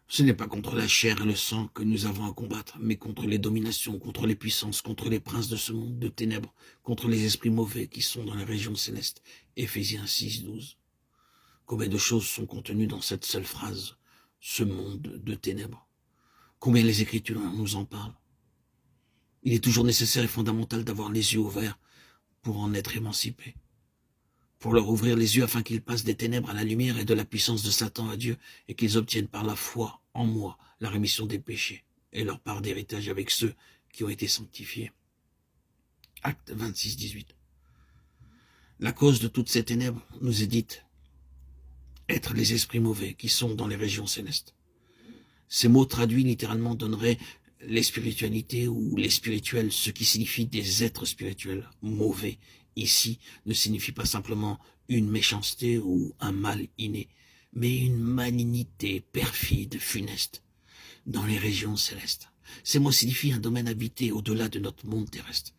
Ce n'est pas contre la chair et le sang que nous avons à combattre, mais contre les dominations, contre les puissances, contre les princes de ce monde de ténèbres, contre les esprits mauvais qui sont dans les régions célestes. Éphésiens 6, 12. Combien de choses sont contenues dans cette seule phrase, ce monde de ténèbres? Combien les Écritures nous en parlent? Il est toujours nécessaire et fondamental d'avoir les yeux ouverts pour en être émancipé, pour leur ouvrir les yeux afin qu'ils passent des ténèbres à la lumière et de la puissance de Satan à Dieu, et qu'ils obtiennent par la foi en moi la rémission des péchés et leur part d'héritage avec ceux qui ont été sanctifiés. Acte 26, 18. La cause de toutes ces ténèbres nous est dite être les esprits mauvais qui sont dans les régions célestes. Ces mots traduits littéralement donneraient les spiritualités ou les spirituels, ce qui signifie des êtres spirituels mauvais. Ici ne signifie pas simplement une méchanceté ou un mal inné, mais une malignité perfide, funeste, dans les régions célestes. Ces mots signifient un domaine habité au-delà de notre monde terrestre,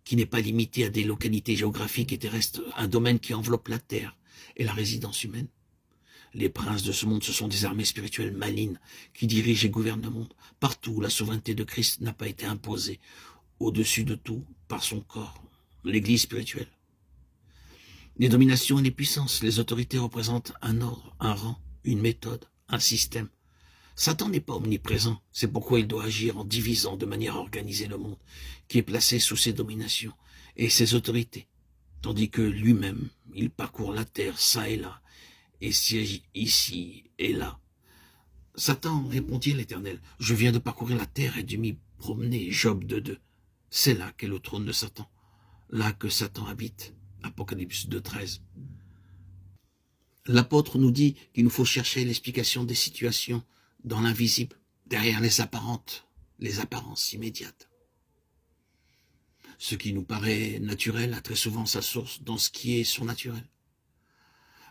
qui n'est pas limité à des localités géographiques et terrestres, un domaine qui enveloppe la terre et la résidence humaine. Les princes de ce monde, ce sont des armées spirituelles malignes qui dirigent et gouvernent le monde. Partout où la souveraineté de Christ n'a pas été imposée, au-dessus de tout, par son corps, l'Église spirituelle. Les dominations et les puissances, les autorités représentent un ordre, un rang, une méthode, un système. Satan n'est pas omniprésent, c'est pourquoi il doit agir en divisant de manière organisée le monde, qui est placé sous ses dominations et ses autorités, tandis que lui-même, il parcourt la terre, ça et là, et siège ici et là. Satan, répondit l'Éternel, je viens de parcourir la terre et de m'y promener. Job 2.2. C'est là qu'est le trône de Satan, là que Satan habite. Apocalypse 2.13. L'apôtre nous dit qu'il nous faut chercher l'explication des situations dans l'invisible, derrière les apparences immédiates. Ce qui nous paraît naturel a très souvent sa source dans ce qui est surnaturel.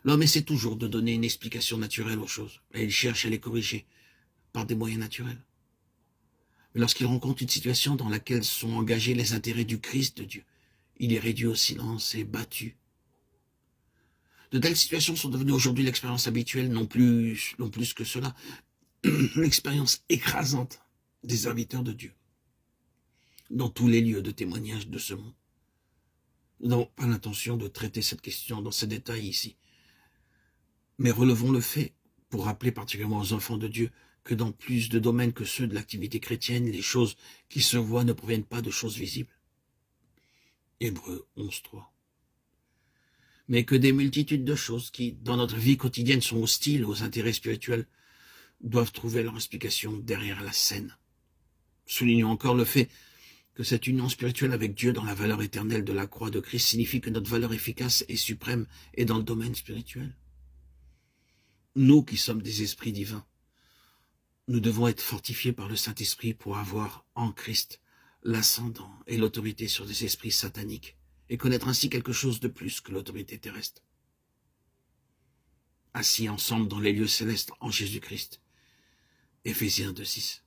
L'homme essaie toujours de donner une explication naturelle aux choses, et il cherche à les corriger par des moyens naturels. Mais lorsqu'il rencontre une situation dans laquelle sont engagés les intérêts du Christ de Dieu, il est réduit au silence et battu. De telles situations sont devenues aujourd'hui l'expérience habituelle, non plus que cela, l'expérience écrasante des serviteurs de Dieu, dans tous les lieux de témoignage de ce monde. Nous n'avons pas l'intention de traiter cette question dans ses détails ici, mais relevons le fait, pour rappeler particulièrement aux enfants de Dieu, que dans plus de domaines que ceux de l'activité chrétienne, les choses qui se voient ne proviennent pas de choses visibles. Hébreux 11.3. Mais que des multitudes de choses qui, dans notre vie quotidienne, sont hostiles aux intérêts spirituels, doivent trouver leur explication derrière la scène. Soulignons encore le fait que cette union spirituelle avec Dieu dans la valeur éternelle de la croix de Christ signifie que notre valeur efficace et suprême est dans le domaine spirituel. Nous qui sommes des esprits divins, nous devons être fortifiés par le Saint-Esprit pour avoir en Christ l'ascendant et l'autorité sur des esprits sataniques et connaître ainsi quelque chose de plus que l'autorité terrestre. Assis ensemble dans les lieux célestes en Jésus-Christ. Éphésiens 2.6.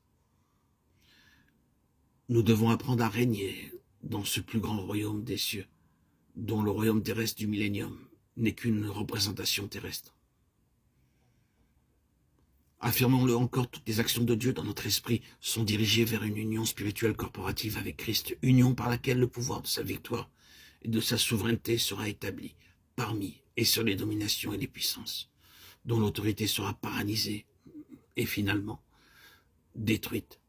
Nous devons apprendre à régner dans ce plus grand royaume des cieux, dont le royaume terrestre du millénium n'est qu'une représentation terrestre. Affirmons-le encore, toutes les actions de Dieu dans notre esprit sont dirigées vers une union spirituelle corporative avec Christ, union par laquelle le pouvoir de sa victoire et de sa souveraineté sera établi parmi et sur les dominations et les puissances, dont l'autorité sera paralysée et finalement détruite.